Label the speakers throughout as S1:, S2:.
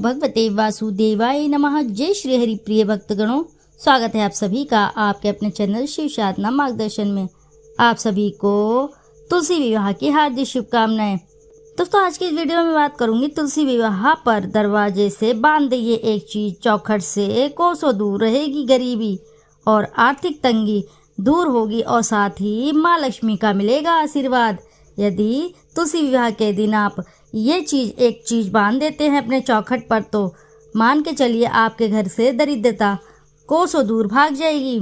S1: भगवते वासुदेवाय नमः। जय श्री हरि प्रिय भक्तगणों, स्वागत है आप सभी का आपके अपने चैनल शिव साधना मार्गदर्शन में। आप सभी को तुलसी विवाह की हार्दिक शुभकामनाएं। दोस्तों, आज की इस वीडियो में बात करूंगी तुलसी विवाह पर दरवाजे से बांध दिए एक चीज, चौखट से कोसों दूर रहेगी गरीबी और आर्थिक तंगी दूर होगी और साथ ही माँ लक्ष्मी का मिलेगा आशीर्वाद। यदि तुलसी विवाह के दिन आप ये एक चीज बांध देते हैं अपने चौखट पर, तो मान के चलिए आपके घर से दरिद्रता कोसों दूर भाग जाएगी।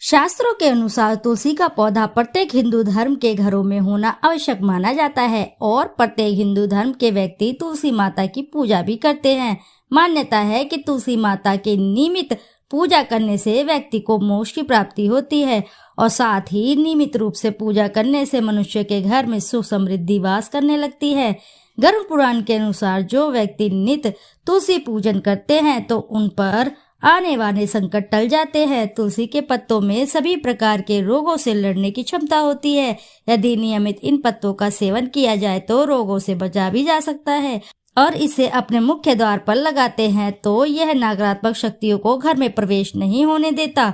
S1: शास्त्रों के अनुसार तुलसी का पौधा प्रत्येक हिंदू धर्म के घरों में होना आवश्यक माना जाता है और प्रत्येक हिंदू धर्म के व्यक्ति तुलसी माता की पूजा भी करते हैं। मान्यता है कि तुलसी माता के नियमित पूजा करने से व्यक्ति को मोक्ष की प्राप्ति होती है और साथ ही नियमित रूप से पूजा करने से मनुष्य के घर में सुख समृद्धि वास करने लगती है। गरुड़ पुराण के अनुसार जो व्यक्ति नित्य तुलसी पूजन करते हैं तो उन पर आने वाले संकट टल जाते हैं। तुलसी के पत्तों में सभी प्रकार के रोगों से लड़ने की क्षमता होती है। यदि नियमित इन पत्तों का सेवन किया जाए तो रोगों से बचा भी जा सकता है और इसे अपने मुख्य द्वार पर लगाते हैं तो यह नकारात्मक शक्तियों को घर में प्रवेश नहीं होने देता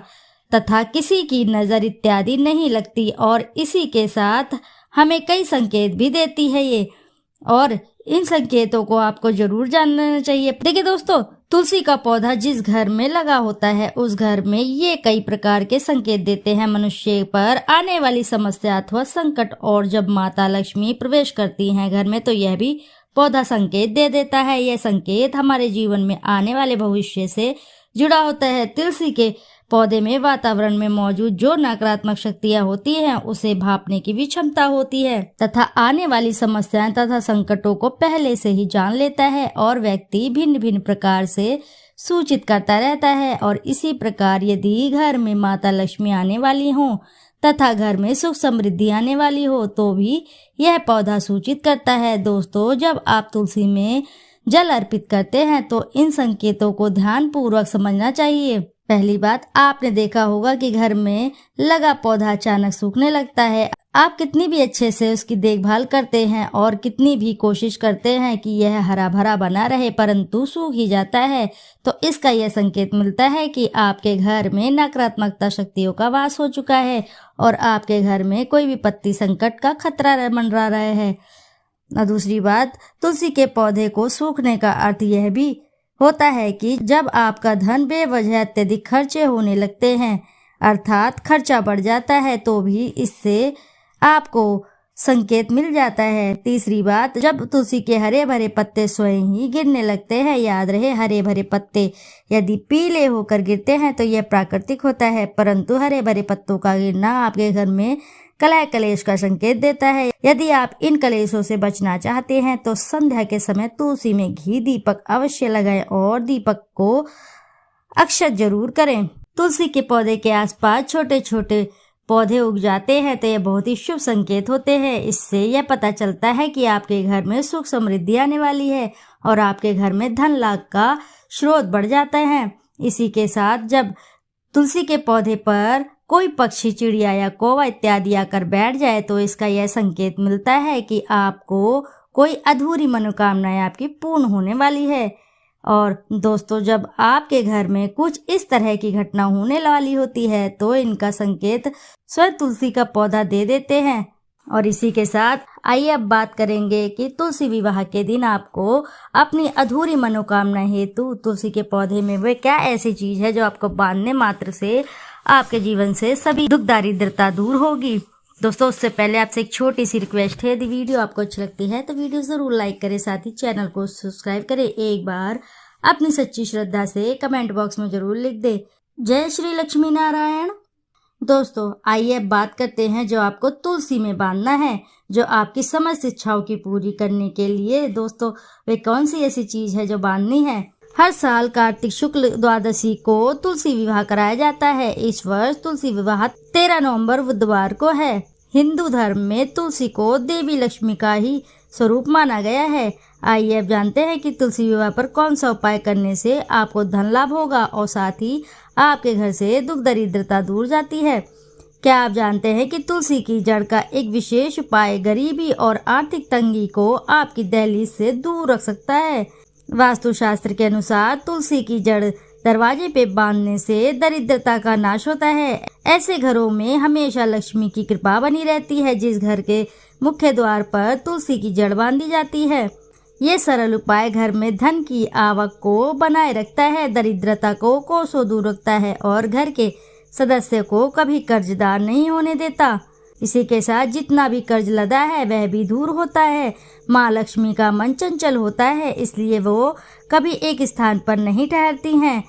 S1: तथा किसी की नजर इत्यादि नहीं लगती और इसी के साथ हमें कई संकेत भी देती है ये, और इन संकेतों को आपको जरूर जानना चाहिए। देखिए दोस्तों, तुलसी का पौधा जिस घर में लगा होता है उस घर में ये कई प्रकार के संकेत देते हैं मनुष्य पर आने वाली समस्या अथवा संकट, और जब माता लक्ष्मी प्रवेश करती हैं घर में तो यह भी पौधा संकेत दे देता है। यह संकेत हमारे जीवन में आने वाले भविष्य से जुड़ा होता है। तुलसी के पौधे में वातावरण में मौजूद जो नकारात्मक शक्तियां होती हैं उसे भांपने की भी क्षमता होती है तथा आने वाली समस्याएं तथा संकटों को पहले से ही जान लेता है और व्यक्ति भिन्न भिन्न प्रकार से सूचित करता रहता है। और इसी प्रकार यदि घर में माता लक्ष्मी आने वाली हो तथा घर में सुख समृद्धि आने वाली हो तो भी यह पौधा सूचित करता है। दोस्तों, जब आप तुलसी में जल अर्पित करते हैं तो इन संकेतों को ध्यान पूर्वक समझना चाहिए। पहली बात, आपने देखा होगा कि घर में लगा पौधा अचानक सूखने लगता है। आप कितनी भी अच्छे से उसकी देखभाल करते हैं और कितनी भी कोशिश करते हैं कि यह हरा भरा बना रहे, परंतु सूख ही जाता है, तो इसका यह संकेत मिलता है कि आपके घर में नकारात्मकता शक्तियों का वास हो चुका है और आपके घर में कोई विपत्ति संकट का खतरा मंडरा रहा है। और दूसरी बात, तुलसी के पौधे को सूखने का अर्थ यह भी होता है कि जब आपका धन बेवजह अत्यधिक खर्चे होने लगते हैं, अर्थात खर्चा बढ़ जाता है, तो भी इससे आपको संकेत मिल जाता है। तीसरी बात, जब तुलसी के हरे भरे पत्ते स्वयं ही गिरने लगते हैं, याद रहे हरे भरे पत्ते यदि पीले होकर गिरते हैं तो यह प्राकृतिक होता है, परंतु हरे भरे पत्तों का गिरना आपके घर में कलह कलेश का संकेत देता है। यदि आप इन कलेशों से बचना चाहते हैं तो संध्या के समय तुलसी में घी दीपक अवश्य लगाएं और दीपक को अक्षत जरूर करें। तुलसी के पौधे के आसपास छोटे छोटे पौधे उग जाते हैं तो यह बहुत ही शुभ संकेत होते हैं। इससे यह पता चलता है कि आपके घर में सुख समृद्धि आने वाली है और आपके घर में धन लाभ का स्रोत बढ़ जाता है। इसी के साथ जब तुलसी के पौधे पर कोई पक्षी, चिड़िया या कौवा इत्यादि आकर बैठ जाए तो इसका यह संकेत मिलता है कि आपको कोई अधूरी मनोकामनाएं आपकी पूर्ण होने वाली है। और दोस्तों, जब आपके घर में कुछ इस तरह की घटना होने वाली होती है तो इनका संकेत स्वयं तुलसी का पौधा दे देते हैं। और इसी के साथ आइए अब बात करेंगे कि तुलसी विवाह के दिन आपको अपनी अधूरी मनोकामना हेतु तुलसी के पौधे में वे क्या ऐसी चीज है जो आपको बांधने मात्र से आपके जीवन से सभी दुख दारिद्रता दूर होगी। दोस्तों, उससे पहले आपसे एक छोटी सी रिक्वेस्ट है, यदि वीडियो आपको अच्छी लगती है तो वीडियो जरूर लाइक करें, साथ ही चैनल को सब्सक्राइब करें। एक बार अपनी सच्ची श्रद्धा से कमेंट बॉक्स में जरूर लिख दे, जय श्री लक्ष्मी नारायण। दोस्तों, आइए अब बात करते हैं जो आपको तुलसी में बांधना है, जो आपकी समस्त इच्छाओं की पूरी करने के लिए। दोस्तों, वे कौन सी ऐसी चीज है जो बांधनी है? हर साल कार्तिक शुक्ल द्वादशी को तुलसी विवाह कराया जाता है। इस वर्ष तुलसी विवाह 13 नवंबर बुधवार को है। हिंदू धर्म में तुलसी को देवी लक्ष्मी का ही स्वरूप माना गया है। आइए अब जानते हैं कि तुलसी विवाह पर कौन सा उपाय करने से आपको धन लाभ होगा और साथ ही आपके घर से दुख दरिद्रता दूर जाती है। क्या आप जानते हैं कि तुलसी की जड़ का एक विशेष उपाय गरीबी और आर्थिक तंगी को आपकी दहलीज से दूर रख सकता है? वास्तुशास्त्र के अनुसार तुलसी की जड़ दरवाजे पे बांधने से दरिद्रता का नाश होता है। ऐसे घरों में हमेशा लक्ष्मी की कृपा बनी रहती है। जिस घर के मुख्य द्वार पर तुलसी की जड़ बांधी जाती है, ये सरल उपाय घर में धन की आवक को बनाए रखता है, दरिद्रता को कोसों दूर रखता है और घर के सदस्य को कभी कर्जदार नहीं होने देता। इसी के साथ जितना भी कर्ज लदा है वह भी दूर होता है। माँ लक्ष्मी का मन चंचल होता है, इसलिए वो कभी एक स्थान पर नहीं ठहरती हैं,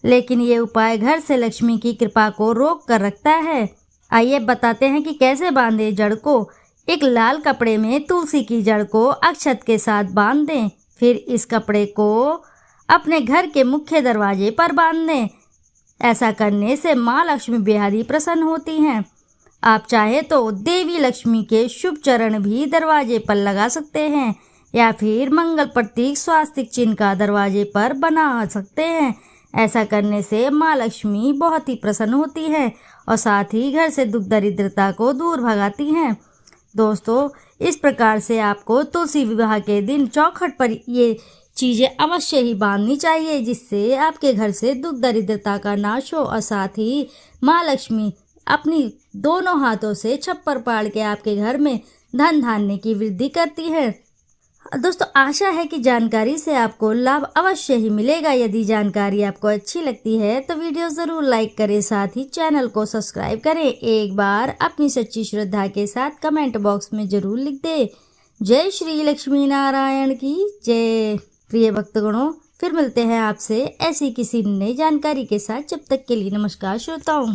S1: लेकिन ये उपाय घर से लक्ष्मी की कृपा को रोक कर रखता है। आइए बताते हैं कि कैसे बांधे जड़ को। एक लाल कपड़े में तुलसी की जड़ को अक्षत के साथ बांध दें। फिर इस कपड़े को अपने घर के मुख्य दरवाजे पर बांध दें। ऐसा करने से माँ लक्ष्मी बेहद ही प्रसन्न होती हैं। आप चाहे तो देवी लक्ष्मी के शुभ चरण भी दरवाजे पर लगा सकते हैं या फिर मंगल प्रतीक स्वास्तिक चिन्ह का दरवाजे पर बना सकते हैं। ऐसा करने से माँ लक्ष्मी बहुत ही प्रसन्न होती है और साथ ही घर से दुख दरिद्रता को दूर भगाती हैं। दोस्तों, इस प्रकार से आपको तुलसी विवाह के दिन चौखट पर ये चीज़ें अवश्य ही बांधनी चाहिए, जिससे आपके घर से दुख दरिद्रता का नाश हो और साथ ही माँ लक्ष्मी अपनी दोनों हाथों से छप्पर पाड़ के आपके घर में धन धान्य की वृद्धि करती है। दोस्तों, आशा है कि जानकारी से आपको लाभ अवश्य ही मिलेगा। यदि जानकारी आपको अच्छी लगती है तो वीडियो ज़रूर लाइक करें, साथ ही चैनल को सब्सक्राइब करें। एक बार अपनी सच्ची श्रद्धा के साथ कमेंट बॉक्स में ज़रूर लिख दें। जय श्री लक्ष्मी नारायण की जय। प्रिय भक्तगणों, फिर मिलते हैं आपसे ऐसी किसी नई जानकारी के साथ। जब तक के लिए नमस्कार श्रोताओं।